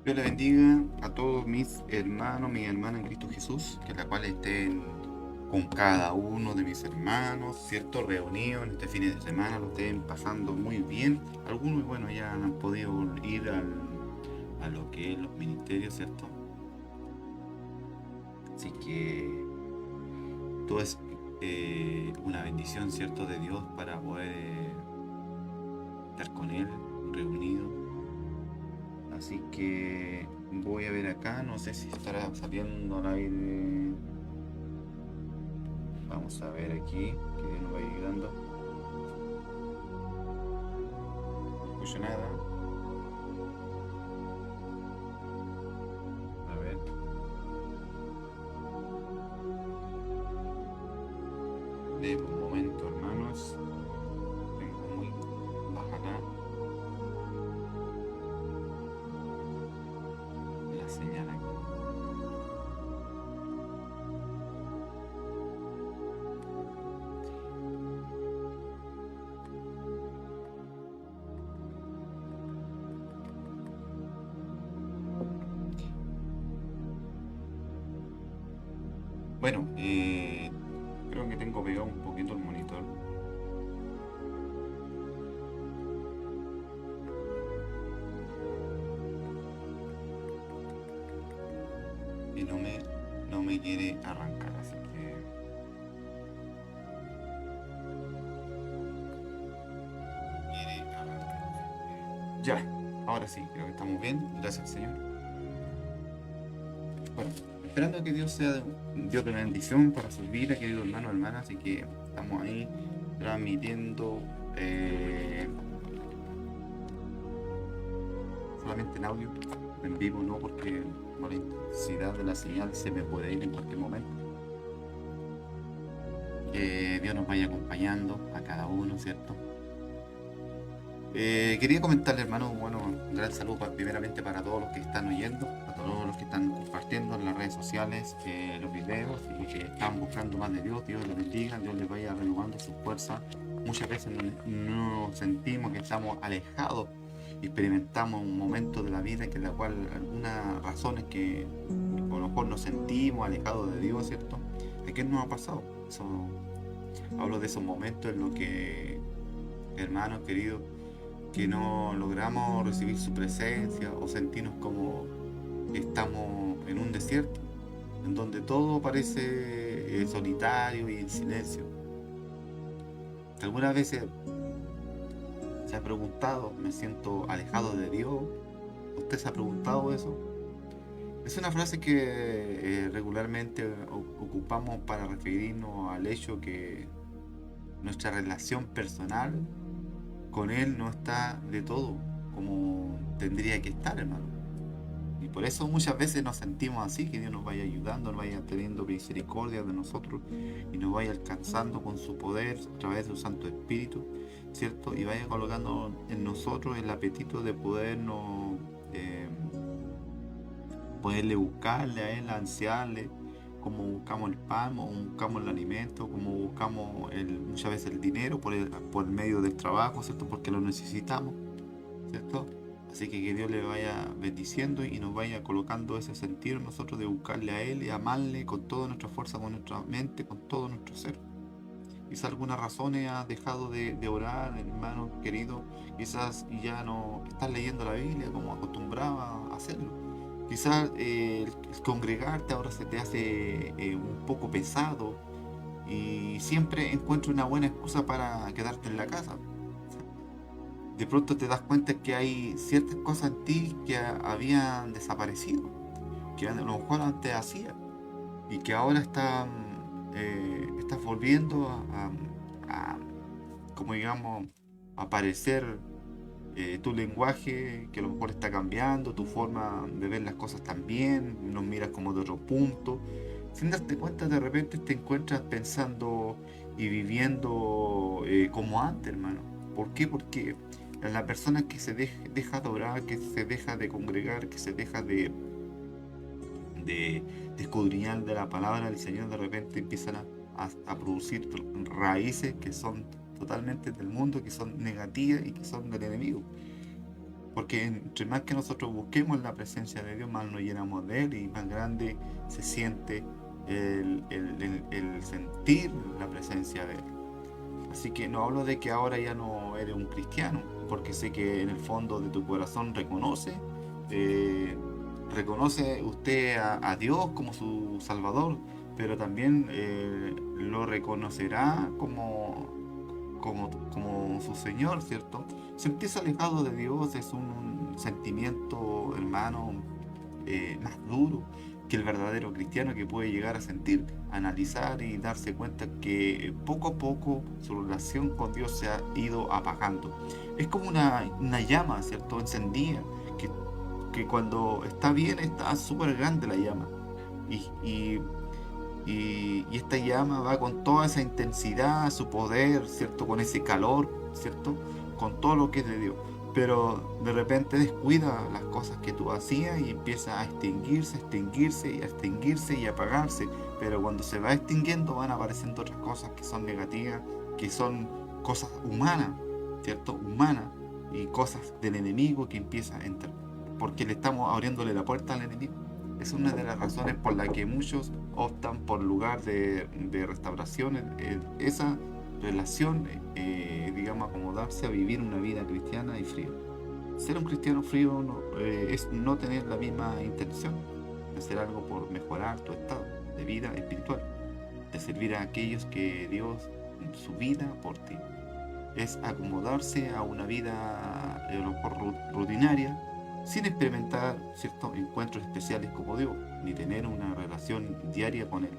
Dios le bendiga a todos mis hermanos, mis hermanas en Cristo Jesús, que la cual estén con cada uno de mis hermanos, ¿cierto? Reunidos en este fin de semana, lo estén pasando muy bien. Algunos, bueno, ya han podido ir a lo que es los ministerios, ¿cierto? Así que todo es una bendición, ¿cierto? De Dios para poder estar con Él, reunidos. Así que voy a ver acá, no sé si estará saliendo al aire. Vamos a ver aquí, que Dios nos va ayudando. No escucho nada. A ver, de un momento, hermanos. Tengo muy baja la señal aquí. Bueno, creo que tengo pegado un poquito el monitor. Y no me quiere arrancar, así que quiere arrancar. Ya, ahora sí, creo que estamos bien. Gracias, Señor. Bueno, esperando que Dios sea Dios de bendición para sus vidas, queridos hermanos, hermanas, así que estamos ahí transmitiendo solamente en audio, en vivo no, porque por la intensidad de la señal se me puede ir en cualquier momento. Que Dios nos vaya acompañando a cada uno, ¿cierto? Quería comentarle, hermano, bueno, un gran saludo primeramente para todos los que están oyendo, a todos los que están compartiendo en las redes sociales los videos y que están buscando más de Dios. Dios les bendiga, Dios les vaya renovando su fuerza. Muchas veces nos sentimos que estamos alejados y experimentamos un momento de la vida en la cual algunas razones que a lo mejor nos sentimos alejados de Dios, ¿cierto? ¿A qué nos ha pasado? Hablo de esos momentos en los que, hermanos queridos, que no logramos recibir su presencia o sentirnos como que estamos en un desierto, en donde todo parece solitario y en silencio. ¿Algunas veces se ha preguntado, me siento alejado de Dios? ¿Usted se ha preguntado eso? Es una frase que regularmente ocupamos para referirnos al hecho que nuestra relación personal con Él no está de todo como tendría que estar, hermano. Y por eso muchas veces nos sentimos así, que Dios nos vaya ayudando, nos vaya teniendo misericordia de nosotros y nos vaya alcanzando con su poder a través de su Santo Espíritu, ¿cierto? Y vaya colocando en nosotros el apetito de podernos, poderle buscarle a Él, ansiarle, como buscamos el pan, como buscamos el alimento, como buscamos muchas veces el dinero por el medio del trabajo, ¿cierto? Porque lo necesitamos, ¿cierto? Así que Dios le vaya bendiciendo y nos vaya colocando ese sentido en nosotros de buscarle a Él y amarle con toda nuestra fuerza, con nuestra mente, con todo nuestro ser. Quizás algunas razones has dejado de orar, hermano querido, quizás ya no estás leyendo la Biblia como acostumbraba a hacerlo. Quizás el congregarte ahora se te hace un poco pesado y siempre encuentro una buena excusa para quedarte en la casa. De pronto te das cuenta que hay ciertas cosas en ti que habían desaparecido, que a lo mejor antes hacías y que ahora estás volviendo a, como digamos, aparecer tu lenguaje, que a lo mejor está cambiando, tu forma de ver las cosas también, nos miras como de otro punto. Sin darte cuenta, de repente te encuentras pensando y viviendo como antes, hermano. ¿Por qué? Porque la persona que se deja de orar, que se deja de congregar, que se deja de escudriñar de la palabra del Señor, de repente empiezan a producir raíces que son totalmente del mundo, que son negativas y que son del enemigo. Porque entre más que nosotros busquemos la presencia de Dios, más nos llenamos de Él y más grande se siente el sentir la presencia de Él. Así que no hablo de que ahora ya no eres un cristiano, porque sé que en el fondo de tu corazón eh, reconoce usted a Dios como su Salvador, pero también lo reconocerá como su Señor, ¿cierto? Sentirse alejado de Dios es un sentimiento, hermano, más duro que el verdadero cristiano que puede llegar a sentir, analizar y darse cuenta que poco a poco su relación con Dios se ha ido apagando. Es como una llama, ¿cierto? Encendida, que cuando está bien está súper grande la llama. Y, y y esta llama va con toda esa intensidad, su poder, ¿cierto? Con ese calor, ¿cierto? Con todo lo que es de Dios. Pero de repente descuida las cosas que tú hacías y empieza a extinguirse, extinguirse y a extinguirse y a apagarse. Pero cuando se va extinguiendo van apareciendo otras cosas que son negativas, que son cosas humanas, ¿cierto? Humanas y cosas del enemigo que empieza a entrar. Porque le estamos abriéndole la puerta al enemigo. Es una de las razones por la que muchos optan por lugar de restauración, esa relación, digamos, acomodarse a vivir una vida cristiana y fría. Ser un cristiano frío es no tener la misma intención de hacer algo por mejorar tu estado de vida espiritual, de servir a aquellos que Dios su vida por ti. Es acomodarse a una vida a lo mejor rutinaria, sin experimentar ciertos encuentros especiales como Dios, ni tener una relación diaria con Él,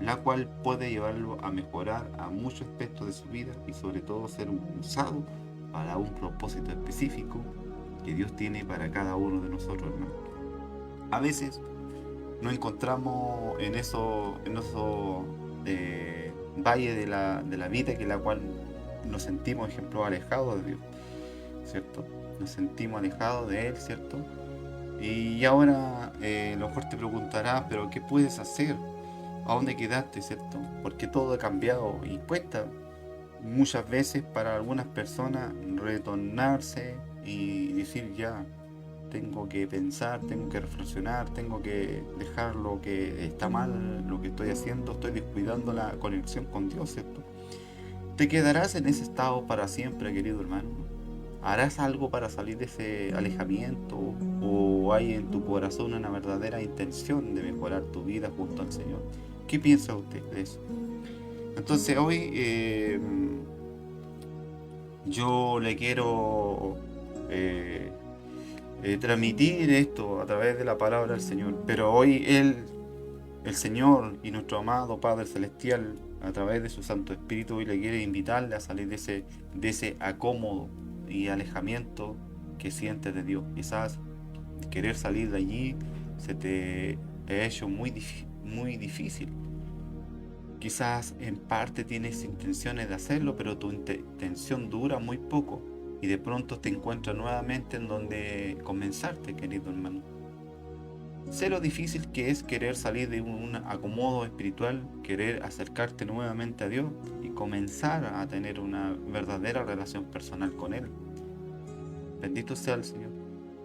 la cual puede llevarlo a mejorar a muchos aspectos de su vida y sobre todo ser usado para un propósito específico que Dios tiene para cada uno de nosotros, hermanos. A veces nos encontramos en esos valles de la vida que la cual nos sentimos, ejemplo, alejados de Dios, ¿cierto? Nos sentimos alejados de Él, ¿cierto? Y ahora a lo mejor te preguntarás, pero ¿qué puedes hacer? ¿A dónde quedaste, cierto? Porque todo ha cambiado y cuesta muchas veces para algunas personas retornarse y decir ya, tengo que pensar, tengo que reflexionar, tengo que dejar lo que está mal, lo que estoy haciendo, estoy descuidando la conexión con Dios, ¿cierto? ¿Te quedarás en ese estado para siempre, querido hermano? ¿Harás algo para salir de ese alejamiento? ¿O hay en tu corazón una verdadera intención de mejorar tu vida junto al Señor? ¿Qué piensa usted de eso? Entonces hoy yo le quiero eh, transmitir esto a través de la palabra del Señor. Pero hoy el Señor y nuestro amado Padre Celestial, a través de su Santo Espíritu, hoy le quiere invitarle a salir de ese acómodo y alejamiento que sientes de Dios. Quizás querer salir de allí se te ha hecho muy difícil. Quizás en parte tienes intenciones de hacerlo, pero tu intención dura muy poco y de pronto te encuentras nuevamente en donde comenzarte, querido hermano. Sé lo difícil que es querer salir de un acomodo espiritual, querer acercarte nuevamente a Dios y comenzar a tener una verdadera relación personal con Él. Bendito sea el Señor.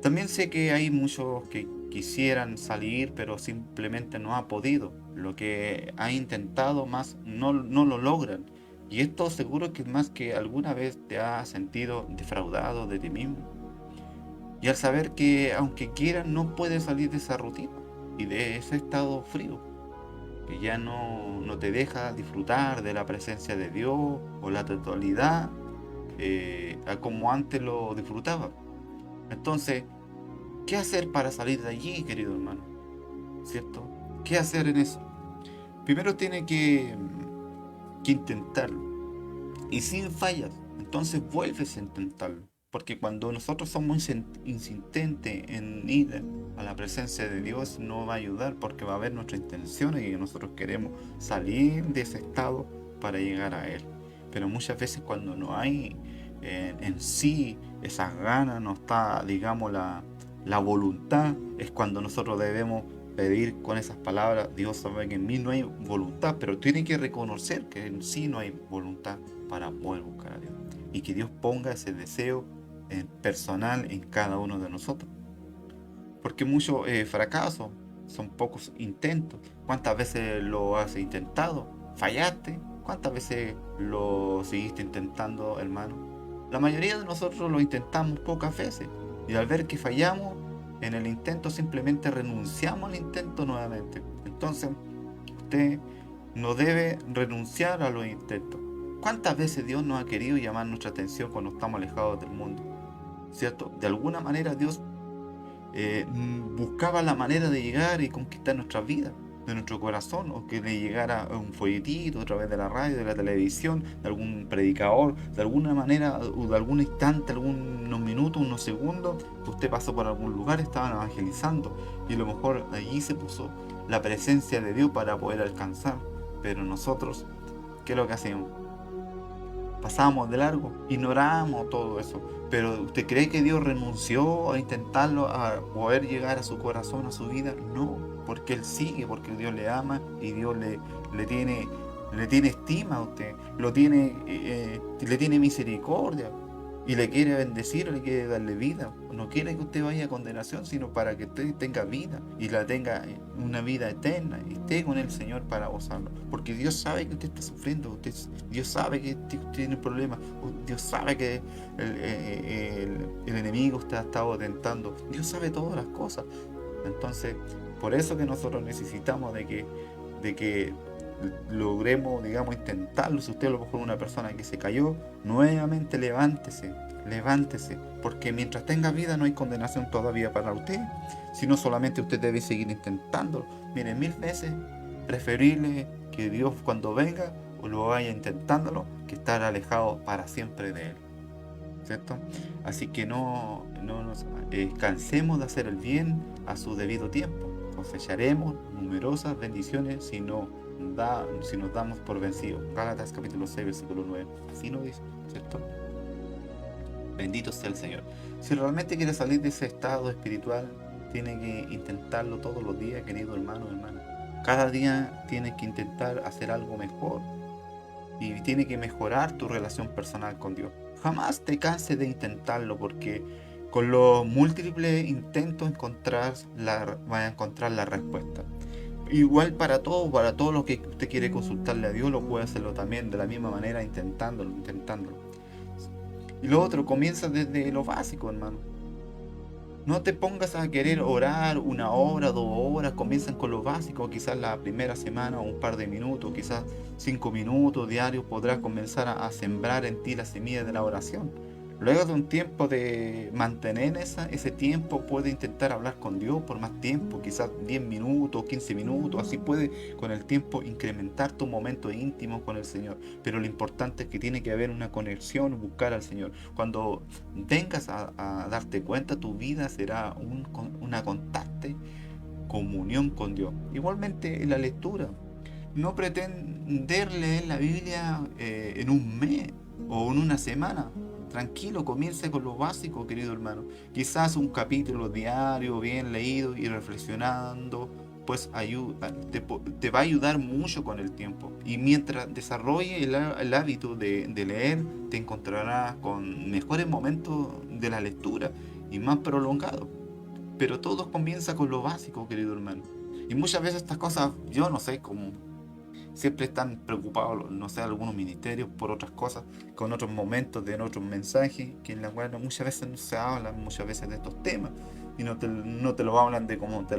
También sé que hay muchos que quisieran salir, pero simplemente no ha podido. Lo que ha intentado más no lo logran. Y esto seguro que más que alguna vez te ha sentido defraudado de ti mismo. Y al saber que aunque quieran no puedes salir de esa rutina y de ese estado frío, que ya no te deja disfrutar de la presencia de Dios o la totalidad a como antes lo disfrutaba. Entonces, ¿qué hacer para salir de allí, querido hermano? ¿Cierto? ¿Qué hacer en eso? Primero tiene que intentarlo. Y sin fallas, entonces vuelves a intentarlo. Porque cuando nosotros somos insistentes en ir a la presencia de Dios, no va a ayudar porque va a ver nuestras intenciones y nosotros queremos salir de ese estado para llegar a Él. Pero muchas veces cuando no hay en sí esas ganas, no está, digamos, la voluntad, es cuando nosotros debemos pedir con esas palabras: Dios sabe que en mí no hay voluntad, pero tiene que reconocer que en sí no hay voluntad para poder buscar a Dios. Y que Dios ponga ese deseo personal en cada uno de nosotros. Porque muchos fracasos son pocos intentos. ¿Cuántas veces lo has intentado? ¿Fallaste? ¿Cuántas veces lo seguiste intentando, hermano? La mayoría de nosotros lo intentamos pocas veces. Y al ver que fallamos en el intento, simplemente renunciamos al intento nuevamente. Entonces, usted no debe renunciar a los intentos. ¿Cuántas veces Dios nos ha querido llamar nuestra atención cuando estamos alejados del mundo? ¿Cierto? De alguna manera Dios buscaba la manera de llegar y conquistar nuestra vida, de nuestro corazón, o que le llegara un folletito a través de la radio, de la televisión, de algún predicador, de alguna manera, o de algún instante, algunos minutos, unos segundos, usted pasó por algún lugar, estaban evangelizando, y a lo mejor allí se puso la presencia de Dios para poder alcanzar. Pero nosotros, ¿qué es lo que hacemos? Pasamos de largo, ignoramos todo eso. Pero ¿usted cree que Dios renunció a intentarlo, a poder llegar a su corazón, a su vida? No, porque Él sigue, porque Dios le ama y Dios le tiene estima a usted, le tiene misericordia y le quiere bendecir, le quiere darle vida. No quiere que usted vaya a condenación, sino para que usted tenga vida y la tenga una vida eterna y esté con el Señor para gozarlo. Porque Dios sabe que usted está sufriendo, Dios sabe que usted tiene problemas, Dios sabe que el enemigo usted ha estado tentando, Dios sabe todas las cosas. Entonces, por eso que nosotros necesitamos de que logremos, digamos, intentarlo. Si usted a lo mejor es una persona que se cayó, nuevamente levántese, porque mientras tenga vida no hay condenación todavía para usted, sino solamente usted debe seguir intentándolo. Mire, 1000 veces preferible que Dios cuando venga o lo vaya intentándolo, que estar alejado para siempre de Él, ¿cierto? Así que no nos cansemos de hacer el bien a su debido tiempo. Cosecharemos numerosas bendiciones si nos damos por vencidos. Gálatas capítulo 6, versículo 9. Así nos dice, ¿cierto? Bendito sea el Señor. Si realmente quiere salir de ese estado espiritual, tiene que intentarlo todos los días, querido hermano, hermana. Cada día tienes que intentar hacer algo mejor y tiene que mejorar tu relación personal con Dios. Jamás te canses de intentarlo, porque con los múltiples intentos vas a encontrar la respuesta. Igual para todo lo que usted quiere consultarle a Dios, lo puede hacerlo también de la misma manera, intentándolo. Y lo otro, comienza desde lo básico, hermano. No te pongas a querer orar 1 hora, 2 horas, comienzan con lo básico, quizás la primera semana, un par de minutos, quizás 5 minutos diarios podrás comenzar a sembrar en ti la semilla de la oración. Luego de un tiempo de mantener ese tiempo, puedes intentar hablar con Dios por más tiempo, quizás 10 minutos, 15 minutos, así puedes con el tiempo incrementar tu momento íntimo con el Señor. Pero lo importante es que tiene que haber una conexión, buscar al Señor. Cuando vengas a darte cuenta, tu vida será una constante comunión con Dios. Igualmente en la lectura, no pretender leer la Biblia en un mes o en una semana. Tranquilo, comience con lo básico, querido hermano. Quizás un capítulo diario, bien leído y reflexionando, pues te va a ayudar mucho con el tiempo. Y mientras desarrolle el hábito de leer, te encontrarás con mejores momentos de la lectura y más prolongados. Pero todo comienza con lo básico, querido hermano. Y muchas veces estas cosas, yo no sé cómo. Siempre están preocupados, no sé, algunos ministerios por otras cosas, con otros momentos, de otros mensajes, que en la cual muchas veces no se hablan, muchas veces de estos temas, y no te lo hablan de cómo se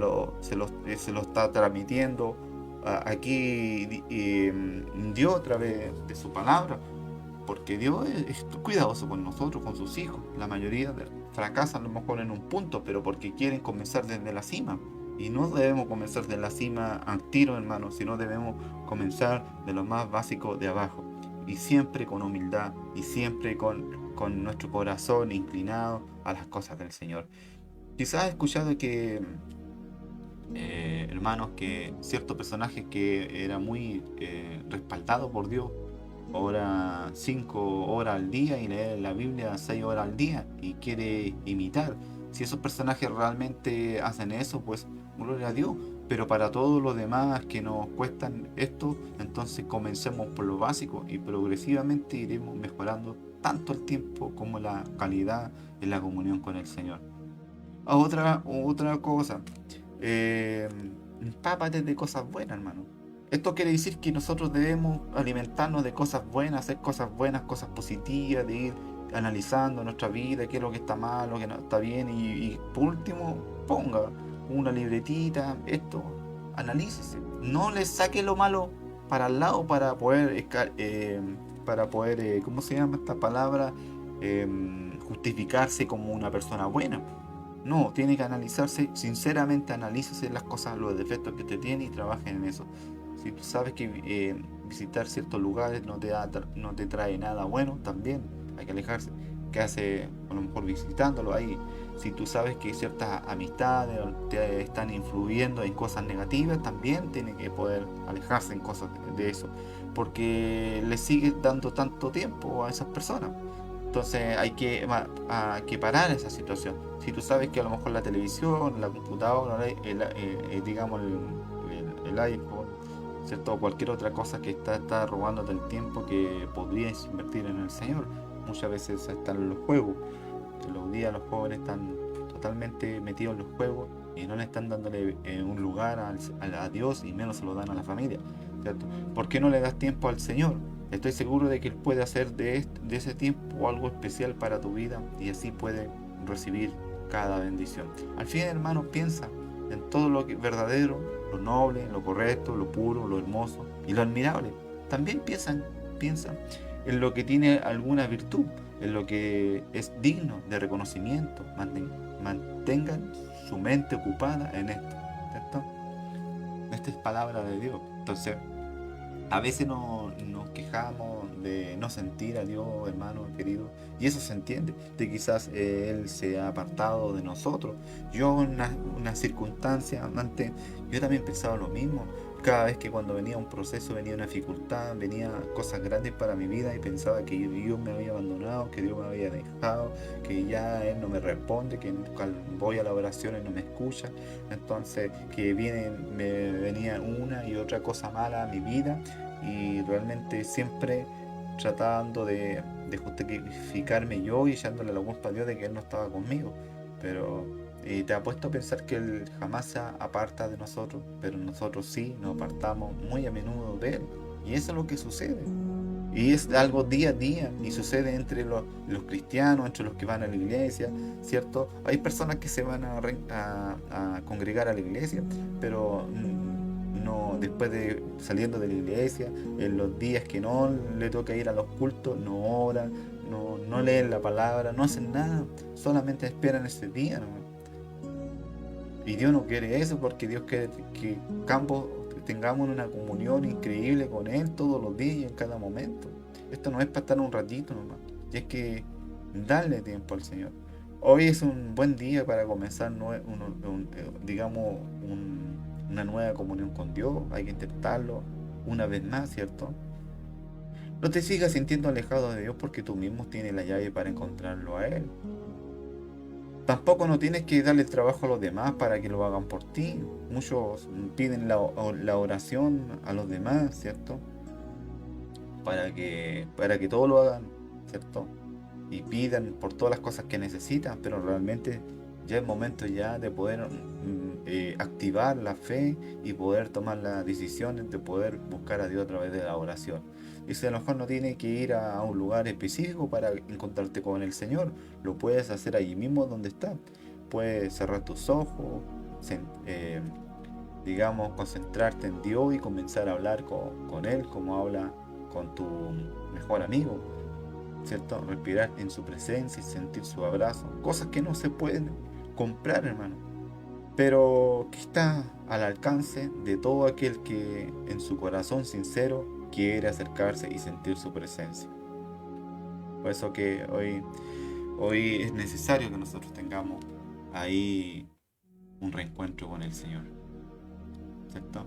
lo está transmitiendo aquí Dios a través de su palabra, porque Dios es cuidadoso con nosotros, con sus hijos. La mayoría fracasan a lo mejor en un punto, pero porque quieren comenzar desde la cima. Y no debemos comenzar de la cima al tiro, hermano, sino debemos comenzar de lo más básico de abajo. Y siempre con humildad y siempre con nuestro corazón inclinado a las cosas del Señor. Quizás has escuchado que, hermanos, que cierto personaje que era muy respaldado por Dios, ora 5 horas al día y leer la Biblia 6 horas al día y quiere imitar Si esos personajes realmente hacen eso, pues gloria a Dios. Pero para todos los demás que nos cuestan esto, entonces comencemos por lo básico y progresivamente iremos mejorando tanto el tiempo como la calidad en la comunión con el Señor. Otra cosa, eh, empápate de cosas buenas, hermano. Esto quiere decir que nosotros debemos alimentarnos de cosas buenas, hacer cosas buenas, cosas positivas, de ir analizando nuestra vida, qué es lo que está mal, lo que no está bien, y por último, ponga una libretita, esto, analícese. No le saque lo malo para el lado para poder, ¿cómo se llama esta palabra? Justificarse como una persona buena. No, tiene que analizarse, sinceramente analícese las cosas, los defectos que te tiene y trabaje en eso. Si tú sabes que visitar ciertos lugares no te trae nada bueno, también hay que alejarse. ¿Qué hace a lo mejor visitándolo ahí? Si tú sabes que ciertas amistades te están influyendo en cosas negativas, también tiene que poder alejarse en cosas de eso. Porque le sigues dando tanto tiempo a esas personas. Entonces hay que parar esa situación. Si tú sabes que a lo mejor la televisión, la computadora, digamos el iPhone, ¿cierto? O cualquier otra cosa que está robándote el tiempo que podrías invertir en el Señor. Muchas veces están los juegos. En los días los jóvenes están totalmente metidos en los juegos y no le están dándole un lugar a Dios y menos se lo dan a la familia, ¿cierto? ¿Por qué no le das tiempo al Señor? Estoy seguro de que Él puede hacer de ese tiempo algo especial para tu vida y así puede recibir cada bendición. Al fin, hermano, piensa en todo lo que verdadero, lo noble, lo correcto, lo puro, lo hermoso y lo admirable. También piensa en lo que tiene alguna virtud, en lo que es digno de reconocimiento. Mantengan su mente ocupada en esto, ¿cierto? Esta es palabra de Dios. Entonces, a veces nos quejamos de no sentir a Dios, hermano querido, y eso se entiende, de quizás Él se ha apartado de nosotros. Yo en una circunstancia antes, yo también pensaba lo mismo. Cada vez que cuando venía un proceso, venía una dificultad, venía cosas grandes para mi vida y pensaba que Dios me había abandonado, que Dios me había dejado, que ya Él no me responde, que cuando voy a la oración Él no me escucha. Entonces, me venía una y otra cosa mala a mi vida y realmente siempre tratando de justificarme yo y echándole la culpa a Dios de que Él no estaba conmigo. Pero te ha puesto a pensar que Él jamás se aparta de nosotros, pero nosotros sí nos apartamos muy a menudo de Él. Y eso es lo que sucede. Y es algo día a día y sucede entre los cristianos, entre los que van a la iglesia, ¿cierto? Hay personas que se van a congregar a la iglesia, pero no, después de saliendo de la iglesia, en los días que no le toca ir a los cultos, no oran, no leen la palabra, no hacen nada, solamente esperan ese día, ¿no? Y Dios no quiere eso porque Dios quiere que tengamos una comunión increíble con Él todos los días y en cada momento. Esto no es para estar un ratito nomás, y es que darle tiempo al Señor. Hoy es un buen día para comenzar, digamos, una nueva comunión con Dios. Hay que intentarlo una vez más, ¿cierto? No te sigas sintiendo alejado de Dios porque tú mismo tienes la llave para encontrarlo a Él. Tampoco no tienes que darle trabajo a los demás para que lo hagan por ti. Muchos piden la oración a los demás, ¿cierto? Para que todos lo hagan, ¿cierto? Y pidan por todas las cosas que necesitan, pero realmente ya es momento ya de poder activar la fe y poder tomar las decisiones de poder buscar a Dios a través de la oración. Dice, a lo mejor no tienes que ir a un lugar específico para encontrarte con el Señor, lo puedes hacer allí mismo donde estás. Puedes cerrar tus ojos, digamos, concentrarte en Dios y comenzar a hablar con Él como habla con tu mejor amigo, ¿cierto? Respirar en su presencia y sentir su abrazo, cosas que no se pueden comprar, hermano, pero que está al alcance de todo aquel que en su corazón sincero quiere acercarse y sentir su presencia. Por eso que hoy es necesario que nosotros tengamos ahí un reencuentro con el Señor, ¿cierto?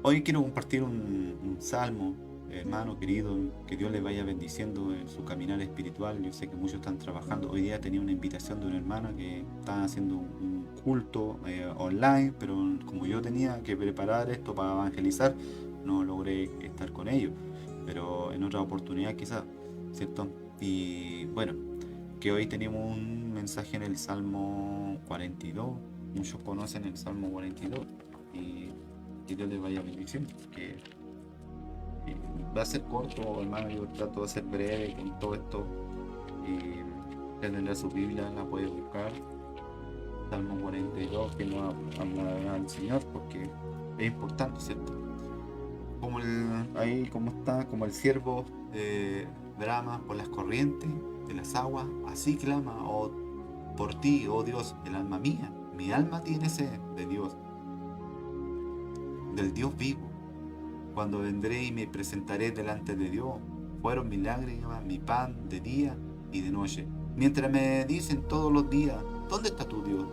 Hoy quiero compartir un salmo hermano querido, que Dios les vaya bendiciendo en su caminar espiritual. Yo sé que muchos están trabajando. Hoy día tenía una invitación de una hermana que está haciendo un culto online, pero como yo tenía que preparar esto para evangelizar, no logré estar con ellos. Pero en otra oportunidad quizás, ¿cierto? Y bueno, que hoy tenemos un mensaje en el Salmo 42. Muchos conocen el Salmo 42 y que Dios les vaya bendiciendo. Que va a ser corto, hermano. Yo trato de ser breve con todo esto. Y tendrá su Biblia, la puede buscar. Salmo 42, que nos habla al Señor, porque es importante, ¿cierto? Como ahí, como está, como el siervo brama por las corrientes de las aguas, así clama por ti, oh Dios, el alma mía. Mi alma tiene sed de Dios, del Dios vivo. Cuando vendré y me presentaré delante de Dios, fueron mis lágrimas, mi pan de día y de noche. Mientras me dicen todos los días, ¿dónde está tu Dios?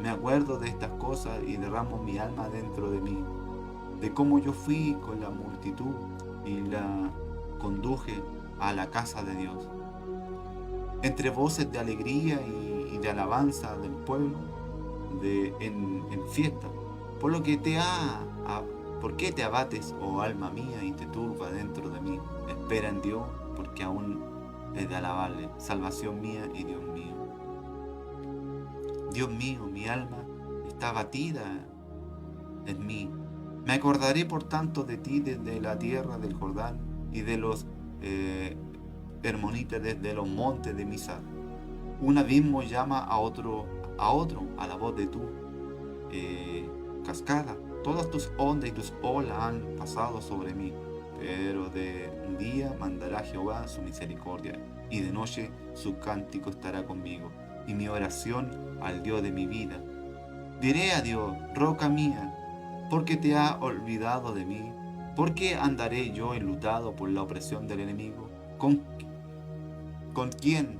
Me acuerdo de estas cosas y derramo mi alma dentro de mí, de cómo yo fui con la multitud y la conduje a la casa de Dios. Entre voces de alegría y de alabanza del pueblo en fiesta, por lo que ¿por qué te abates, oh alma mía, y te turba dentro de mí? Espera en Dios, porque aún es de alabarle, salvación mía y Dios mío. Dios mío, mi alma está abatida en mí. Me acordaré por tanto de ti desde la tierra del Jordán y de los hermonitas desde los montes de Misar. Un abismo llama a la voz de tu cascada. Todas tus ondas y tus olas han pasado sobre mí, pero de día mandará Jehová su misericordia, y de noche su cántico estará conmigo, y mi oración al Dios de mi vida. Diré a Dios, roca mía, ¿por qué te has olvidado de mí? ¿Por qué andaré yo enlutado por la opresión del enemigo? ¿Con quién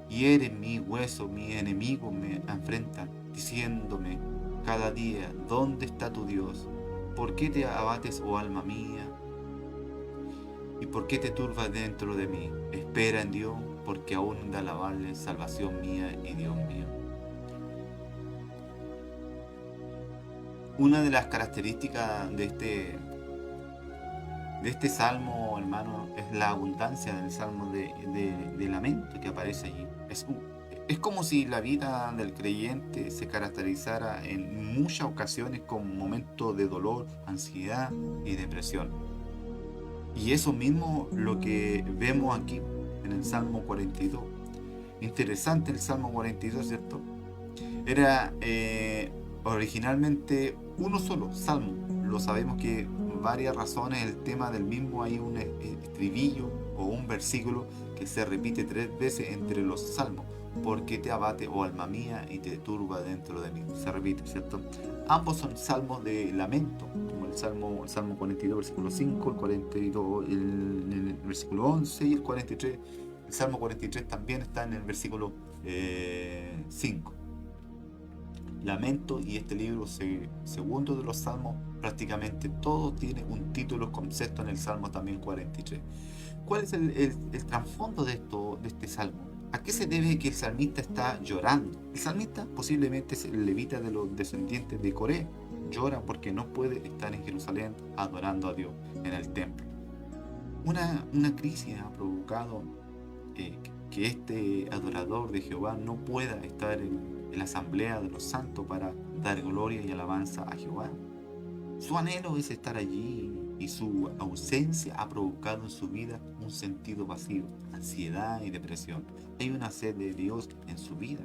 hiere mi hueso? Mi enemigo me enfrenta, diciéndome cada día, ¿dónde está tu Dios? ¿Por qué te abates, oh alma mía? ¿Y por qué te turbas dentro de mí? Espera en Dios, porque aún da alabarle, salvación mía y Dios mío. Una de las características de este salmo, hermano, es la abundancia del salmo de lamento que aparece allí. Es como si la vida del creyente se caracterizara en muchas ocasiones con momentos de dolor, ansiedad y depresión. Y eso mismo lo que vemos aquí en el Salmo 42. Interesante el Salmo 42, ¿cierto? Era originalmente uno solo salmo. Lo sabemos que varias razones el tema del mismo hay un estribillo o un versículo que se repite 3 veces entre los salmos. ¿Por qué te abate, oh alma mía, y te turba dentro de mí? Se repite, ¿cierto? Ambos son salmos de lamento, como el Salmo 42, versículo 5, el 42, el versículo 11 y el 43. El Salmo 43 también está en el versículo 5. Lamento, y este libro segundo de los salmos, prácticamente todo tiene un título concepto en el Salmo también 43. ¿Cuál es el trasfondo de este salmo? ¿A qué se debe que el salmista está llorando? El salmista posiblemente es el levita de los descendientes de Coré. Llora porque no puede estar en Jerusalén adorando a Dios en el templo. Una crisis ha provocado que este adorador de Jehová no pueda estar en la asamblea de los santos para dar gloria y alabanza a Jehová. Su anhelo es estar allí y su ausencia ha provocado en su vida un sentido vacío, ansiedad y depresión. Hay una sed de Dios en su vida.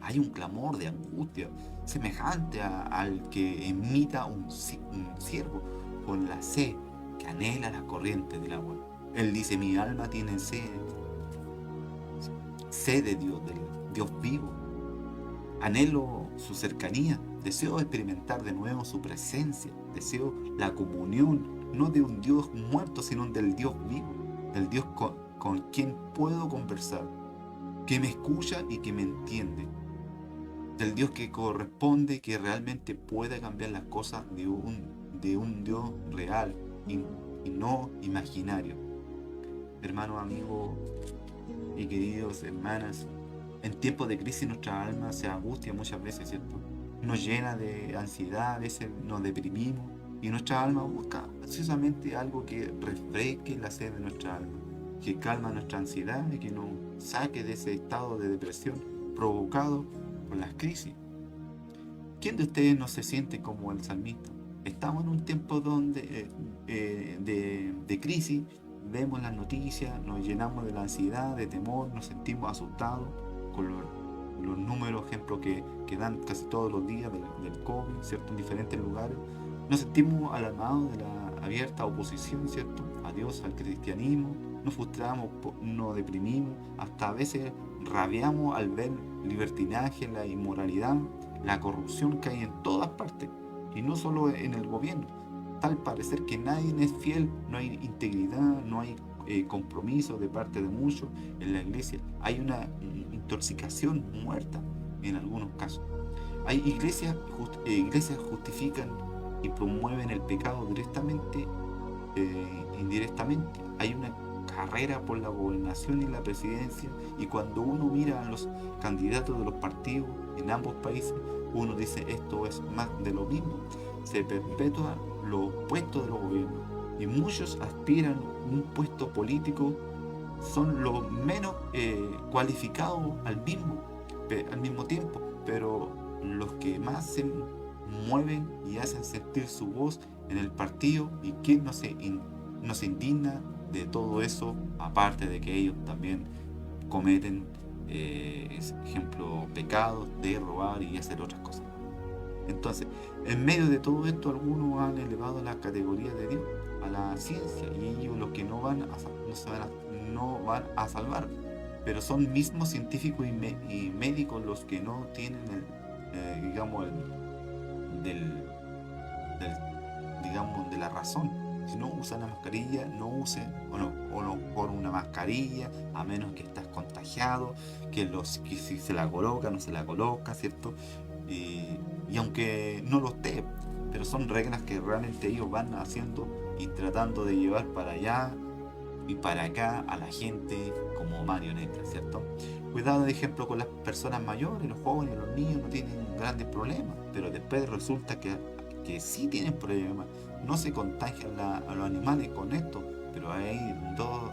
Hay un clamor de angustia semejante al que emita un ciervo con la sed que anhela la corriente del agua. Él dice, mi alma tiene sed de Dios, del Dios vivo. Anhelo su cercanía, deseo experimentar de nuevo su presencia, deseo la comunión, no de un Dios muerto, sino del Dios vivo, del Dios con quien puedo conversar, que me escucha y que me entiende, del Dios que corresponde, que realmente puede cambiar las cosas de un Dios real, y no imaginario. Hermanos, amigos y queridos hermanas, en tiempos de crisis nuestra alma se angustia muchas veces, ¿cierto? Nos llena de ansiedad, a veces nos deprimimos y nuestra alma busca precisamente algo que refresque la sed de nuestra alma, que calma nuestra ansiedad y que nos saque de ese estado de depresión provocado por las crisis. ¿Quién de ustedes no se siente como el salmista? Estamos en un tiempo de crisis, vemos las noticias, nos llenamos de la ansiedad, de temor, nos sentimos asustados con los números, ejemplos que dan casi todos los días del COVID, ¿cierto? En diferentes lugares. Nos sentimos alarmados de la abierta oposición, ¿cierto? A Dios, al cristianismo, nos frustramos, nos deprimimos, hasta a veces rabiamos al ver libertinaje, la inmoralidad, la corrupción que hay en todas partes, y no solo en el gobierno. Tal parecer que nadie es fiel, no hay integridad, no hay compromiso de parte de muchos en la iglesia. Hay una intoxicación muerta en algunos casos. Hay iglesias justifican y promueven el pecado directamente indirectamente. Hay una carrera por la gobernación y la presidencia, y cuando uno mira a los candidatos de los partidos en ambos países, uno dice esto es más de lo mismo. Se perpetúan los puestos de los gobiernos y muchos aspiran a un puesto político, son los menos cualificados al mismo tiempo, pero los que más se mueven y hacen sentir su voz en el partido. ¿Y quién no se indigna de todo eso? Aparte de que ellos también cometen, ejemplo, pecados de robar y hacer otras cosas. Entonces, en medio de todo esto, algunos han elevado la categoría de Dios a la ciencia, y ellos los que no van a salvar, pero son mismos científicos y médicos los que no tienen digamos, digamos, de la razón. Si no usan la mascarilla, no usen o no por una mascarilla, a menos que estás contagiado, que si se la coloca, no se la coloca, ¿cierto? Y aunque no lo esté, pero son reglas que realmente ellos van haciendo y tratando de llevar para allá y para acá a la gente como marionetas, ¿cierto? Cuidado, de ejemplo, con las personas mayores, los jóvenes, los niños no tienen grandes problemas, pero después resulta que sí tienen problemas. No se contagian a los animales con esto, pero hay dos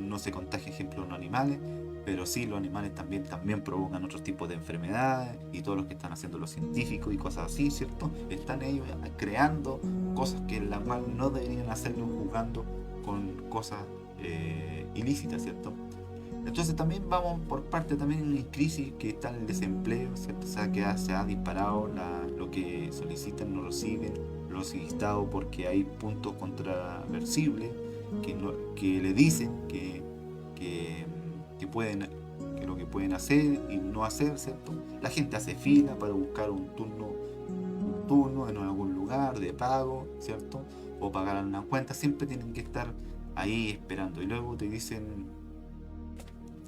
no se contagia, ejemplo, los animales, pero sí los animales también provocan otros tipos de enfermedades, y todos los que están haciendo los científicos y cosas así, ¿cierto? Están ellos creando cosas que en la cual no deberían hacerlo, jugando con cosas ilícitas, ¿cierto? Entonces también vamos por parte también en una crisis que está el desempleo, ¿cierto? O sea, que se ha disparado lo que solicitan, no reciben los listados, porque hay puntos controversibles que le dicen que pueden, que lo que pueden hacer y no hacer, ¿cierto? La gente hace fila para buscar un turno en algún lugar de pago, ¿cierto? O pagar una cuenta, siempre tienen que estar ahí esperando, y luego te dicen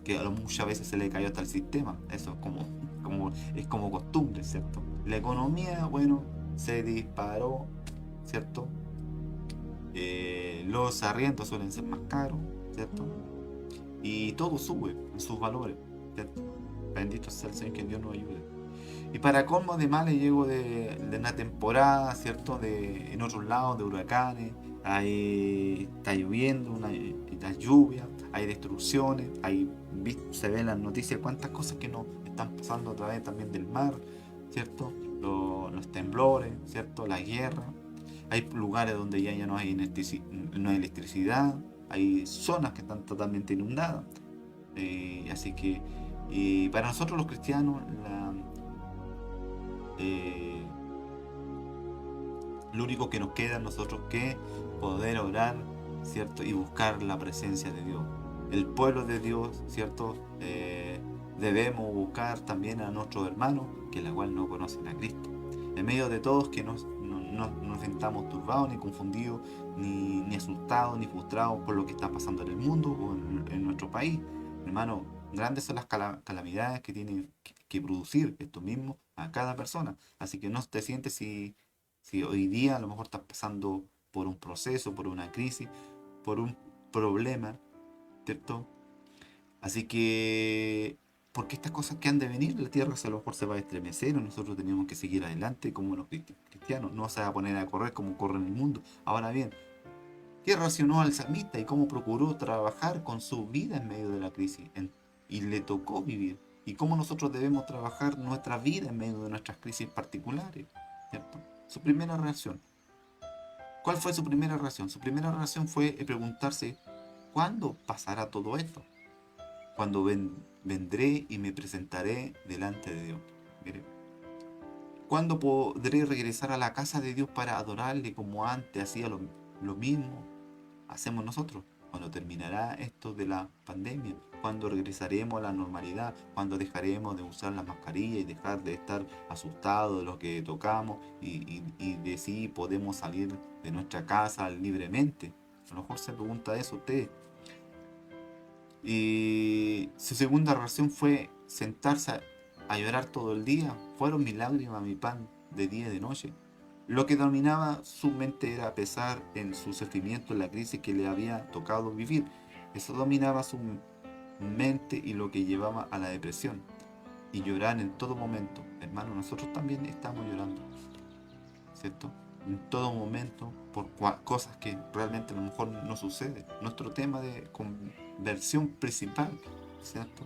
que muchas veces se le cayó hasta el sistema. Eso es como costumbre, ¿cierto? La economía, bueno, se disparó, ¿cierto? Los arriendos suelen ser más caros, ¿cierto? Y todo sube en sus valores, ¿cierto? Bendito sea el Señor, que Dios nos ayude. Y para colmo de males, llego de una temporada, ¿cierto? En otros lados, de huracanes, ahí está lloviendo, una lluvia, hay destrucciones, se ven en las noticias cuántas cosas que nos están pasando a través también del mar, ¿cierto? Los temblores, ¿cierto? La guerra. Hay lugares donde ya no hay electricidad, hay zonas que están totalmente inundadas. Así que para nosotros los cristianos, lo único que nos queda a nosotros que poder orar, ¿cierto? Y buscar la presencia de Dios. El pueblo de Dios, ¿cierto? Debemos buscar también a nuestros hermanos, que la cual no conocen a Cristo. En medio de todos, que no nos sintamos turbados, ni confundidos, ni asustados, ni frustrados por lo que está pasando en el mundo o en nuestro país. Hermano, grandes son las calamidades que tienen que producir esto mismo a cada persona. Así que no te sientes si hoy día a lo mejor estás pasando por un proceso, por una crisis, por un problema, ¿cierto? Así que, porque estas cosas que han de venir, la tierra a lo mejor se va a estremecer, o nosotros tenemos que seguir adelante como los cristianos, no se va a poner a correr como corre en el mundo. Ahora bien, ¿qué racionó al samita y cómo procuró trabajar con su vida en medio de la crisis? Y le tocó vivir. Y cómo nosotros debemos trabajar nuestra vida en medio de nuestras crisis particulares, ¿cierto? Su primera reacción. ¿Cuál fue su primera reacción? Su primera reacción fue preguntarse, ¿cuándo pasará todo esto? Cuando vendré y me presentaré delante de Dios. Mire, ¿cuándo podré regresar a la casa de Dios para adorarle como antes hacía lo mismo hacemos nosotros? Cuando terminará esto de la pandemia, cuando regresaremos a la normalidad, cuando dejaremos de usar la mascarilla y dejar de estar asustados de lo que tocamos y de si podemos salir de nuestra casa libremente. A lo mejor se pregunta eso usted. Y su segunda reacción fue sentarse a llorar todo el día. Fueron mis lágrimas mi pan de día y de noche. Lo que dominaba su mente era pesar en su sufrimiento, en la crisis que le había tocado vivir. Eso dominaba su mente y lo que llevaba a la depresión. Y llorar en todo momento. Hermano, nosotros también estamos llorando, ¿cierto? En todo momento por cosas que realmente a lo mejor no suceden. Nuestro tema de conversión principal, ¿cierto?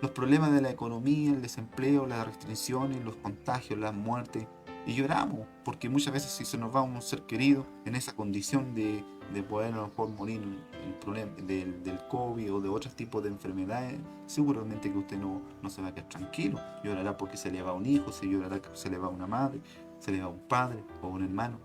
Los problemas de la economía, el desempleo, las restricciones, los contagios, las muertes. Y lloramos, porque muchas veces si se nos va un ser querido en esa condición de poder a lo mejor morir el problema del COVID o de otros tipos de enfermedades, seguramente que usted no se va a quedar tranquilo. Llorará porque se le va un hijo, se llorará que se le va una madre, se le va un padre o un hermano.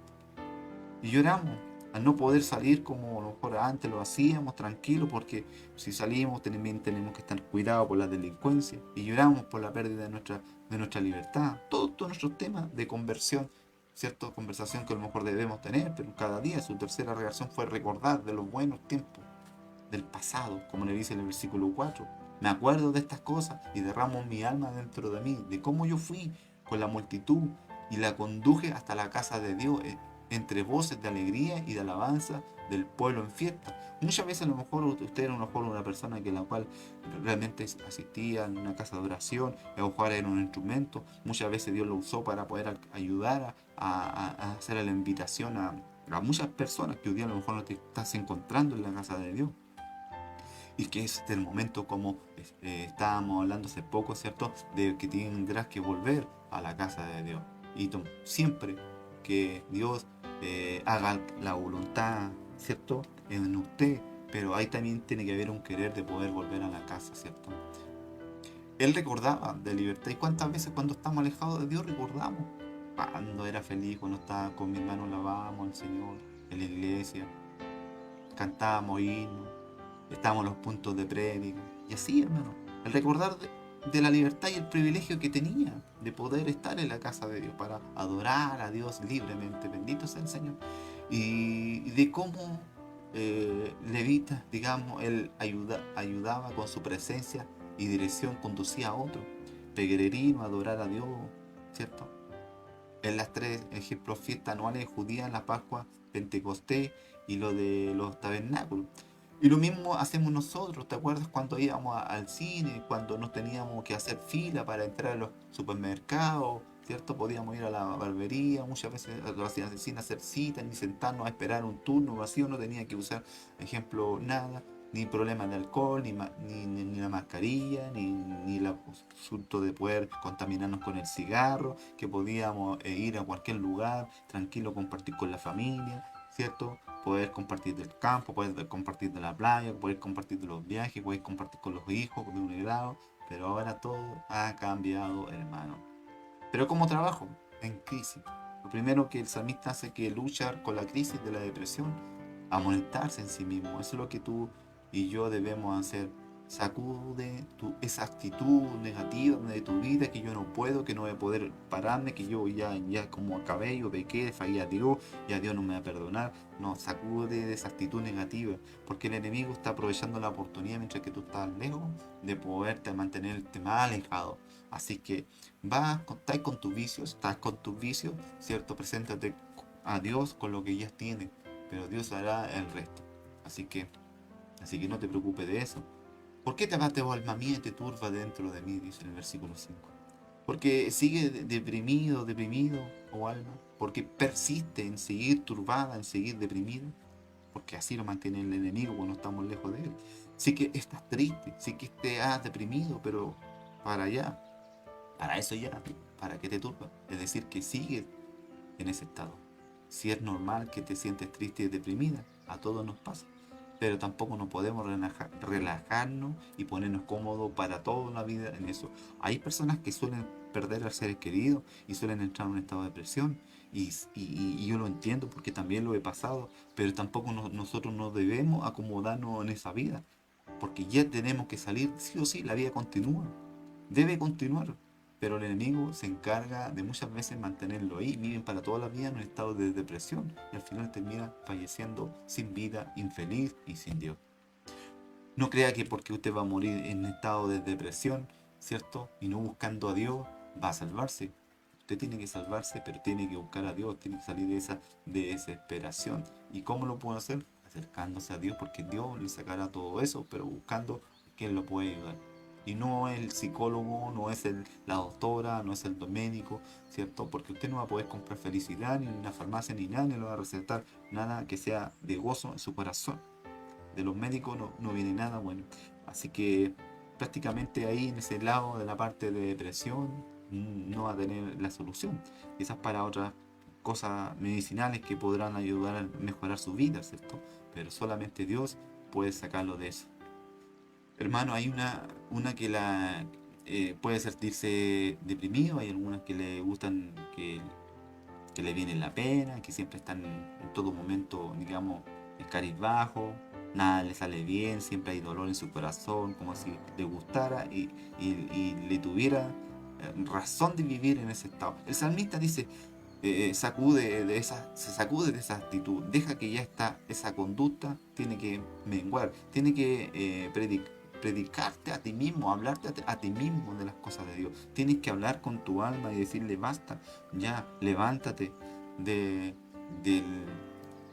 Y lloramos al no poder salir como a lo mejor antes lo hacíamos, tranquilo, porque si salimos también tenemos que estar cuidados por la delincuencia. Y lloramos por la pérdida de nuestra libertad. Todos nuestros temas de conversión, ¿cierto? Conversación que a lo mejor debemos tener, pero cada día su tercera reacción fue recordar de los buenos tiempos del pasado, como le dice en el versículo 4. Me acuerdo de estas cosas y derramo mi alma dentro de mí, de cómo yo fui con la multitud y la conduje hasta la casa de Dios, entre voces de alegría y de alabanza del pueblo en fiesta. Muchas veces a lo mejor usted era a lo mejor una persona que la cual realmente asistía en una casa de oración, a lo mejor era un instrumento, muchas veces Dios lo usó para poder ayudar a hacer la invitación a muchas personas que hoy día a lo mejor no te estás encontrando en la casa de Dios y que es el momento como estábamos hablando hace poco, ¿cierto? De que tendrás que volver a la casa de Dios. Y siempre que Dios haga la voluntad, ¿cierto? En usted, pero ahí también tiene que haber un querer de poder volver a la casa, ¿cierto? Él recordaba de libertad y cuántas veces cuando estamos alejados de Dios recordamos cuando era feliz, cuando estaba con mi hermano, alabábamos al Señor en la iglesia, cantábamos himnos, estábamos en los puntos de prédica. Y así, hermano, el recordar de la libertad y el privilegio que tenía de poder estar en la casa de Dios para adorar a Dios libremente, bendito sea el Señor. Y de cómo Levita, digamos, él ayudaba con su presencia y dirección, conducía a otros, peregrino, a adorar a Dios, ¿cierto? En las tres ejemplos fiestas anuales judías, la Pascua, Pentecostés y lo de los tabernáculos. Y lo mismo hacemos nosotros, ¿te acuerdas cuando íbamos al cine, cuando no teníamos que hacer fila para entrar a los supermercados, ¿cierto? Podíamos ir a la barbería, muchas veces lo hacían sin hacer cita, ni sentarnos a esperar un turno vacío, no tenía que usar, ejemplo, nada, ni problema de alcohol, ni la mascarilla, ni el asunto de poder contaminarnos con el cigarro, que podíamos ir a cualquier lugar, tranquilo, compartir con la familia, ¿cierto? Poder compartir del campo, poder compartir de la playa, poder compartir de los viajes, poder compartir con los hijos de un grado, pero ahora todo ha cambiado, hermano. Pero como trabajo, en crisis. Lo primero que el salmista hace es que luchar con la crisis de la depresión, amonestarse en sí mismo. Eso es lo que tú y yo debemos hacer. Sacude esa actitud negativa de tu vida, que yo no puedo, que no voy a poder pararme, que yo ya como acabé, yo pequé, fallé a Dios, ya Dios no me va a perdonar. No, sacude de esa actitud negativa, porque el enemigo está aprovechando la oportunidad mientras que tú estás lejos de poderte mantenerte más alejado. Así que estás con tus vicios, ¿cierto? Preséntate a Dios con lo que ya tienes, pero Dios hará el resto. Así que, así que no te preocupes de eso. ¿Por qué te abate, oh alma mía, y te turba dentro de mí? Dice en el versículo 5. Porque sigue deprimido, oh alma. Porque persiste en seguir turbada, en seguir deprimida. Porque así lo mantiene el enemigo cuando estamos lejos de él. Sí que estás triste, sí que te has deprimido, pero para allá, para eso ya, para que te turba. Es decir, que sigues en ese estado. Si es normal que te sientes triste y deprimida, a todos nos pasa. Pero tampoco nos podemos relajarnos y ponernos cómodos para toda la vida en eso. Hay personas que suelen perder a seres queridos y suelen entrar en un estado de depresión. Y yo lo entiendo porque también lo he pasado, pero tampoco nosotros no debemos acomodarnos en esa vida, porque ya tenemos que salir, sí o sí, la vida continúa, debe continuar, pero el enemigo se encarga de muchas veces mantenerlo ahí, viven para toda la vida en un estado de depresión y al final termina falleciendo sin vida, infeliz y sin Dios. No crea que porque usted va a morir en un estado de depresión, ¿cierto? Y no buscando a Dios, va a salvarse. Usted tiene que salvarse, pero tiene que buscar a Dios, tiene que salir de esa desesperación. ¿Y cómo lo puede hacer? Acercándose a Dios, porque Dios le sacará todo eso, pero buscando que Él lo puede ayudar. Y no el psicólogo, no es la doctora, no es el médico, ¿cierto? Porque usted no va a poder comprar felicidad ni en una farmacia ni nada, ni le va a recetar nada que sea de gozo en su corazón. De los médicos no viene nada bueno. Así que prácticamente ahí en ese lado de la parte de depresión no va a tener la solución. Quizás para otras cosas medicinales que podrán ayudar a mejorar su vida, ¿cierto? Pero solamente Dios puede sacarlo de eso. Hermano, hay una que puede sentirse deprimido, hay algunas que le gustan que le viene la pena, que siempre están en todo momento, digamos, cabizbajo, nada le sale bien, siempre hay dolor en su corazón, como si le gustara y le tuviera razón de vivir en ese estado. El salmista dice, se sacude de esa actitud, deja que ya está esa conducta, tiene que menguar, tiene que predicarte a ti mismo, hablarte a ti mismo de las cosas de Dios. Tienes que hablar con tu alma y decirle basta, ya, levántate de, del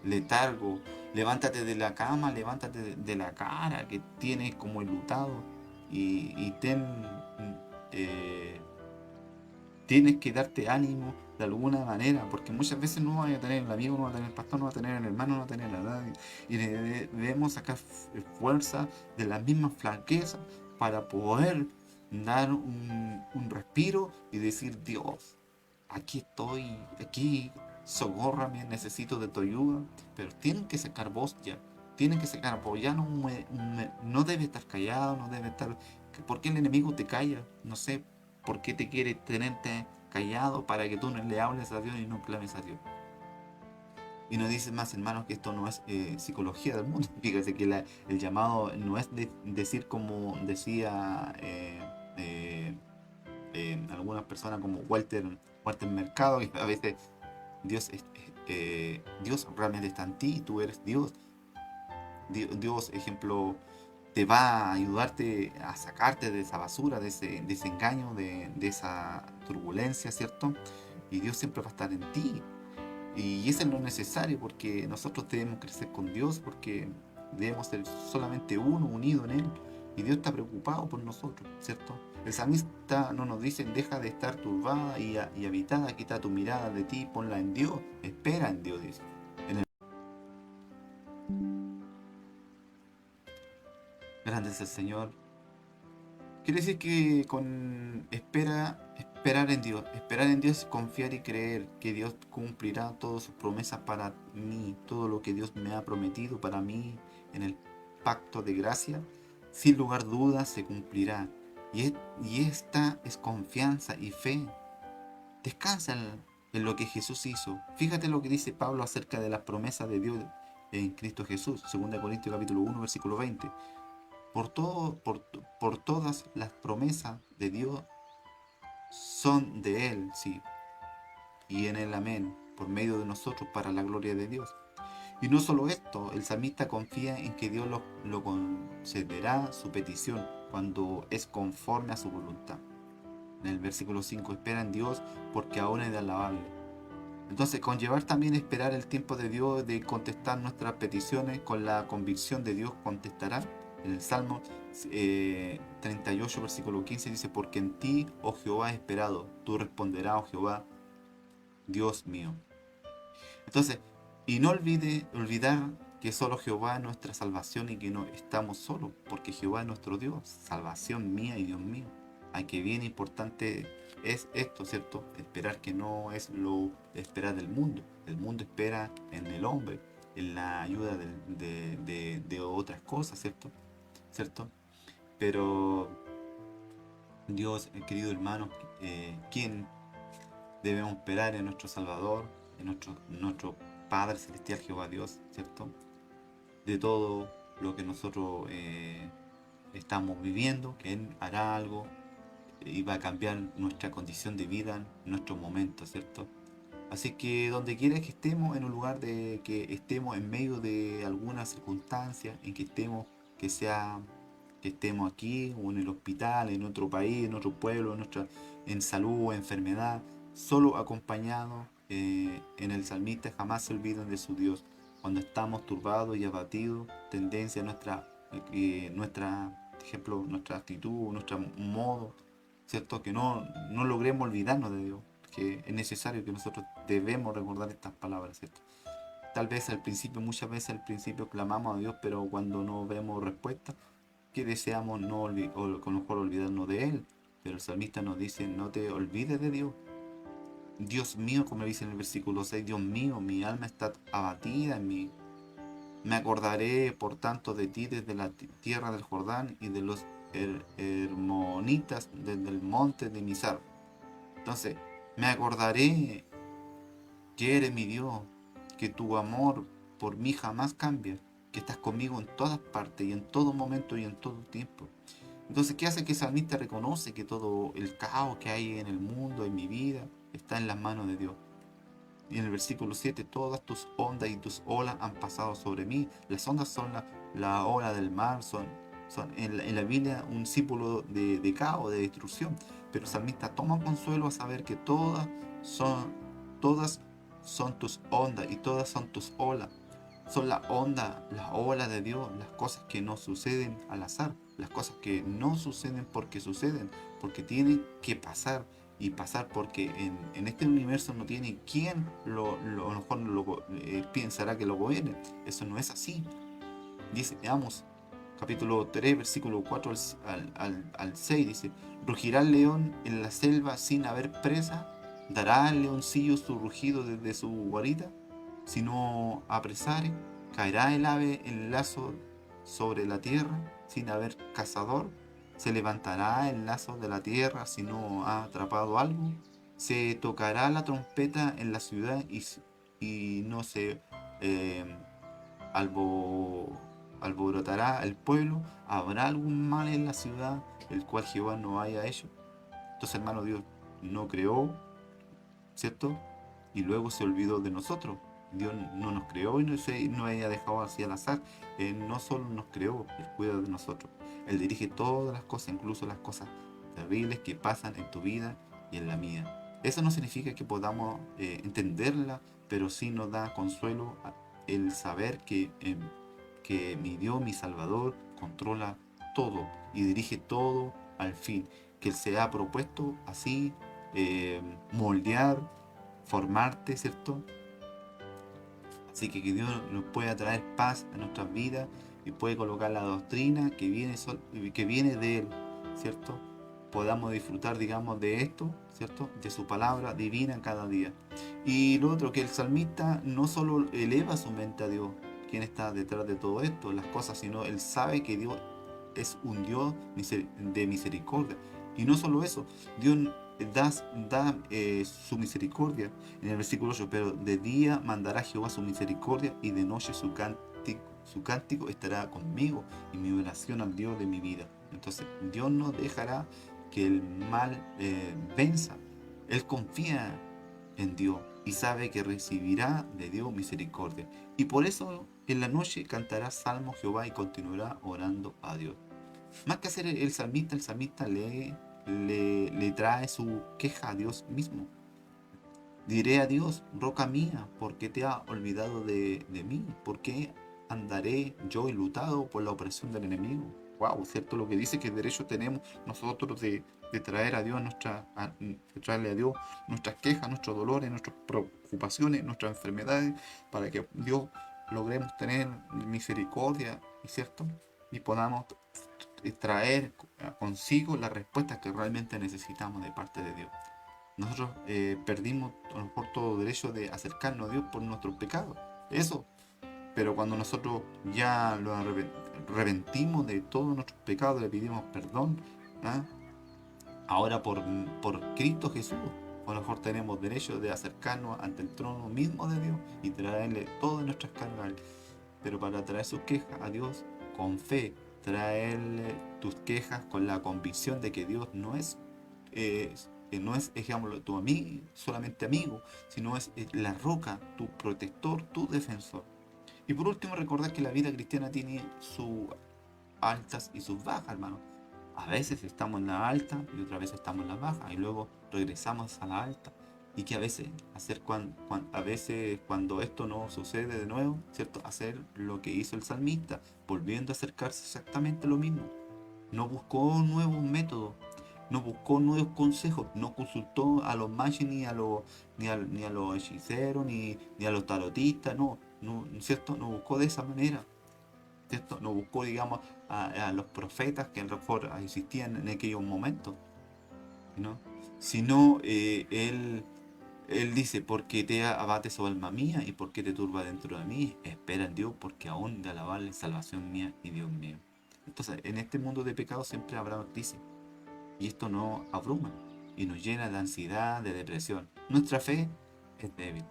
letargo, levántate de la cama, levántate de la cara que tienes como enlutado y eh, tienes que darte ánimo de alguna manera, porque muchas veces no vas a tener el amigo, no vas a tener el pastor, no vas a tener el hermano, no vas a tener a nadie. Y debemos sacar fuerza de las mismas flaquezas para poder dar un respiro y decir, Dios, aquí estoy, aquí socórrame, necesito de tu ayuda. Pero tienen que sacar voz ya, tienen que sacar voz, ya no debe estar callado, no debe estar... ¿Por qué el enemigo te calla? No sé, ¿por qué te quiere tenerte callado para que tú no le hables a Dios y no clames a Dios? Y nos dicen más, hermanos, que esto no es psicología del mundo. Fíjese que el llamado no es decir como decía algunas personas como Walter Mercado, que a veces Dios realmente está en ti y tú eres Dios. Dios, ejemplo, te va a ayudarte a sacarte de esa basura, de ese engaño, de esa turbulencia, ¿cierto? Y Dios siempre va a estar en ti. Y eso es lo necesario, porque nosotros debemos crecer con Dios, porque debemos ser solamente uno, unido en Él. Y Dios está preocupado por nosotros, ¿cierto? El salmista no nos dice, deja de estar turbada y habitada, quita tu mirada de ti, ponla en Dios, espera en Dios, dice. Grande es el Señor. Quiere decir que con esperar en Dios es confiar y creer que Dios cumplirá todas sus promesas para mí, todo lo que Dios me ha prometido para mí en el pacto de gracia, sin lugar a dudas se cumplirá. Y esta es confianza y fe. Descansa en lo que Jesús hizo. Fíjate lo que dice Pablo acerca de las promesas de Dios en Cristo Jesús, 2 Corintios capítulo 1, versículo 20. por todas las promesas de Dios son de Él, sí, y en el amén, por medio de nosotros para la gloria de Dios. Y no solo esto, el salmista confía en que Dios lo concederá su petición cuando es conforme a su voluntad. En el versículo 5, espera en Dios porque aún es de alabable. Entonces, conllevar también esperar el tiempo de Dios de contestar nuestras peticiones con la convicción de Dios contestará. En el Salmo 38, versículo 15 dice, porque en ti, oh Jehová, he esperado, tú responderás, oh Jehová, Dios mío. Entonces, y no olvidar que solo Jehová es nuestra salvación y que no estamos solos, porque Jehová es nuestro Dios, salvación mía y Dios mío. Aunque bien importante es esto, ¿cierto? Esperar que no es lo esperar del mundo. El mundo espera en el hombre, en la ayuda de otras cosas, ¿cierto? ¿Cierto? Pero Dios, querido hermano, ¿quién debemos esperar en nuestro Salvador, en nuestro Padre Celestial Jehová Dios, ¿cierto? De todo lo que nosotros estamos viviendo, que Él hará algo y va a cambiar nuestra condición de vida, nuestro momento, ¿cierto? Así que donde quiera que estemos, en un lugar de que estemos en medio de alguna circunstancia, en que estemos, que sea que estemos aquí o en el hospital, en otro país, en otro pueblo, en salud o enfermedad, solo acompañados en el salmista jamás se olviden de su Dios. Cuando estamos turbados y abatidos, tendencia ejemplo, nuestra actitud, nuestro modo, ¿cierto? Que no logremos olvidarnos de Dios, que es necesario que nosotros debemos recordar estas palabras, ¿cierto? Tal vez al principio, muchas veces al principio clamamos a Dios, pero cuando no vemos respuesta, que deseamos no o a lo mejor olvidarnos de Él. Pero el salmista nos dice, no te olvides de Dios. Dios mío, como dice en el versículo 6, Dios mío, mi alma está abatida en mí. Me acordaré, por tanto, de ti desde la tierra del Jordán y de los hermonitas desde el monte de Mizar. Entonces, me acordaré que eres mi Dios, que tu amor por mí jamás cambia, que estás conmigo en todas partes y en todo momento y en todo tiempo. Entonces, ¿qué hace que el salmista reconoce que todo el caos que hay en el mundo, en mi vida, está en las manos de Dios? Y en el versículo 7, todas tus ondas y tus olas han pasado sobre mí. Las ondas son la ola del mar, son en la Biblia un símbolo de caos, de destrucción. Pero el salmista toma consuelo a saber que todas son tus ondas y todas son tus olas. Son la onda, las olas de Dios, las cosas que no suceden al azar, las cosas que no suceden, porque tienen que pasar y pasar porque en este universo no tiene quien a lo mejor pensará que lo gobierne. Eso no es así. Dice, Amos, capítulo 3, versículo 4 al 6, dice, rugirá el león en la selva sin haber presa, dará al leoncillo su rugido desde su guarida, si no apresare, caerá el ave en lazo sobre la tierra sin haber cazador, se levantará el lazo de la tierra si no ha atrapado algo, se tocará la trompeta en la ciudad y no se eh, albo- alborotará el pueblo, habrá algún mal en la ciudad, el cual Jehová no haya hecho. Entonces, hermano, Dios no creó, ¿cierto? Y luego se olvidó de nosotros. Dios no nos creó y no haya dejado así al azar. Él no solo nos creó, Él cuida de nosotros. Él dirige todas las cosas, incluso las cosas terribles que pasan en tu vida y en la mía. Eso no significa que podamos entenderla, pero sí nos da consuelo el saber que mi Dios, mi Salvador, controla todo y dirige todo al fin. Que Él se ha propuesto así moldear, formarte, ¿cierto? Así que Dios nos pueda traer paz a nuestras vidas y puede colocar la doctrina que viene de Él, ¿cierto? Podamos disfrutar, digamos, de esto, ¿cierto? De su palabra divina cada día. Y lo otro, que el salmista no solo eleva su mente a Dios, quien está detrás de todo esto, las cosas, sino él sabe que Dios es un Dios de misericordia. Y no solo eso, Dios da su misericordia en el versículo 8, pero de día mandará Jehová su misericordia y de noche su su cántico estará conmigo y mi oración al Dios de mi vida. Entonces Dios no dejará que el mal venza. Él confía en Dios y sabe que recibirá de Dios misericordia. Y por eso en la noche cantará salmo Jehová y continuará orando a Dios. Más que hacer el salmista le trae su queja a Dios mismo. Diré a Dios, roca mía, ¿por qué te has olvidado de mí? ¿Por qué andaré yo enlutado por la opresión del enemigo? Wow, ¿cierto? Lo que dice que derecho tenemos nosotros de traer a Dios de traerle a Dios nuestras quejas, nuestros dolores, nuestras preocupaciones, nuestras enfermedades, para que Dios logremos tener misericordia, ¿cierto? Y podamos traer consigo las respuestas que realmente necesitamos de parte de Dios. Nosotros perdimos a lo mejor todo derecho de acercarnos a Dios por nuestros pecados. Eso. Pero cuando nosotros ya lo arrepentimos de todos nuestros pecados, le pedimos perdón, ¿ah? Ahora por Cristo Jesús, a lo mejor tenemos derecho de acercarnos ante el trono mismo de Dios y traerle todas nuestras cargas. Pero para traer sus quejas a Dios con fe, traerle tus quejas con la convicción de que Dios no es, ejemplo, tu amigo, solamente amigo, sino es la roca, tu protector, tu defensor. Y por último, recordar que la vida cristiana tiene sus altas y sus bajas, hermano. A veces estamos en la alta y otras veces estamos en la baja y luego regresamos a la alta. Y que a veces, a veces cuando esto no sucede de nuevo, ¿cierto? Hacer lo que hizo el salmista, volviendo a acercarse exactamente a lo mismo. No buscó nuevos métodos, no buscó nuevos consejos, no consultó a los magos ni a los hechiceros, ni a los tarotistas, no, ¿cierto? No buscó de esa manera, ¿cierto? No buscó, digamos, a los profetas que a lo mejor existían en aquellos momentos, ¿no? Sino él dice, porque te abates sobre alma mía y porque te turba dentro de mí, espera en Dios porque aún de alabarle salvación mía y Dios mío. Entonces, en este mundo de pecado siempre habrá crisis. Y esto nos abruma y nos llena de ansiedad, de depresión. Nuestra fe es débil.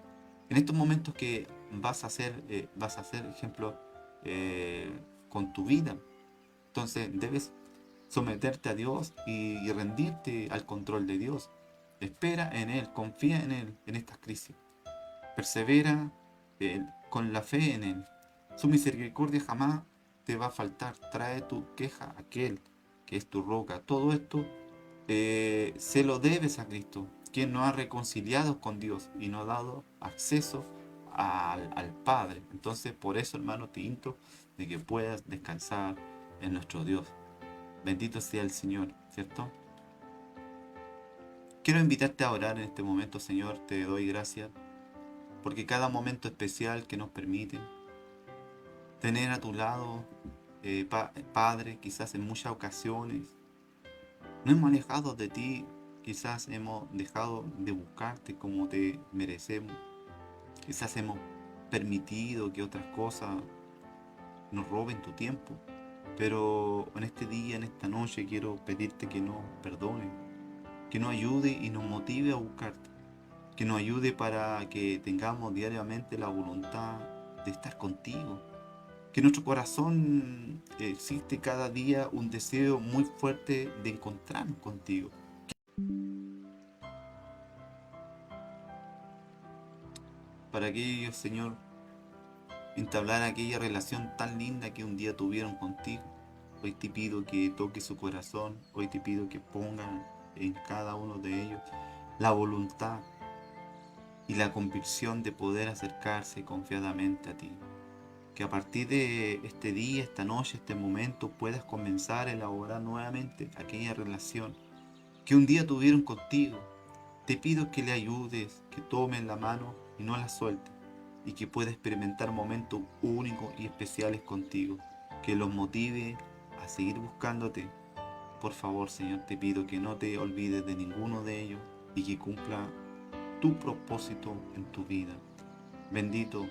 En estos momentos que vas a hacer ejemplo eh, con tu vida, entonces debes someterte a Dios y rendirte al control de Dios. Espera en Él, confía en Él en estas crisis. Persevera con la fe en Él. Su misericordia jamás te va a faltar. Trae tu queja a aquel que es tu roca. Todo esto se lo debes a Cristo, quien nos ha reconciliado con Dios y nos ha dado acceso al Padre. Entonces, por eso, hermano, te invito de que puedas descansar en nuestro Dios. Bendito sea el Señor, ¿cierto? Quiero invitarte a orar en este momento, Señor. Te doy gracias porque cada momento especial que nos permite tener a tu lado, Padre, quizás en muchas ocasiones nos hemos alejado de ti, quizás hemos dejado de buscarte como te merecemos, quizás hemos permitido que otras cosas nos roben tu tiempo, pero en este día, en esta noche, quiero pedirte que nos perdone, que nos ayude y nos motive a buscarte, que nos ayude para que tengamos diariamente la voluntad de estar contigo, que en nuestro corazón existe cada día un deseo muy fuerte de encontrarnos contigo. Para que ellos, Señor, entablar aquella relación tan linda que un día tuvieron contigo. Hoy te pido que toques su corazón, hoy te pido que pongan en cada uno de ellos la voluntad y la convicción de poder acercarse confiadamente a ti. Que a partir de este día, esta noche, este momento, puedas comenzar a elaborar nuevamente aquella relación que un día tuvieron contigo. Te pido que le ayudes, que tomen la mano y no la suelten, y que pueda experimentar momentos únicos y especiales contigo, que los motive a seguir buscándote. Por favor, Señor, te pido que no te olvides de ninguno de ellos y que cumpla tu propósito en tu vida. Bendito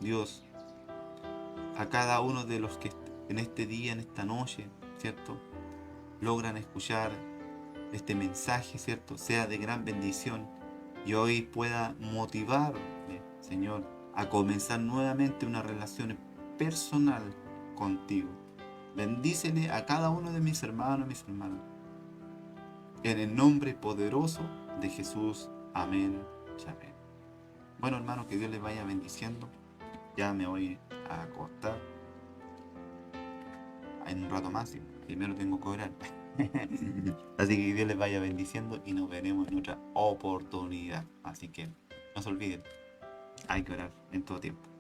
Dios, a cada uno de los que en este día, en esta noche, ¿cierto?, logran escuchar este mensaje, ¿cierto?, sea de gran bendición y hoy pueda motivarme, Señor, a comenzar nuevamente una relación personal contigo. Bendícele a cada uno de mis hermanos, mis hermanas. En el nombre poderoso de Jesús. Amén. Amén. Bueno, hermanos, que Dios les vaya bendiciendo. Ya me voy a acostar. En un rato más, y primero tengo que orar. Así que Dios les vaya bendiciendo y nos veremos en otra oportunidad. Así que no se olviden, hay que orar en todo tiempo.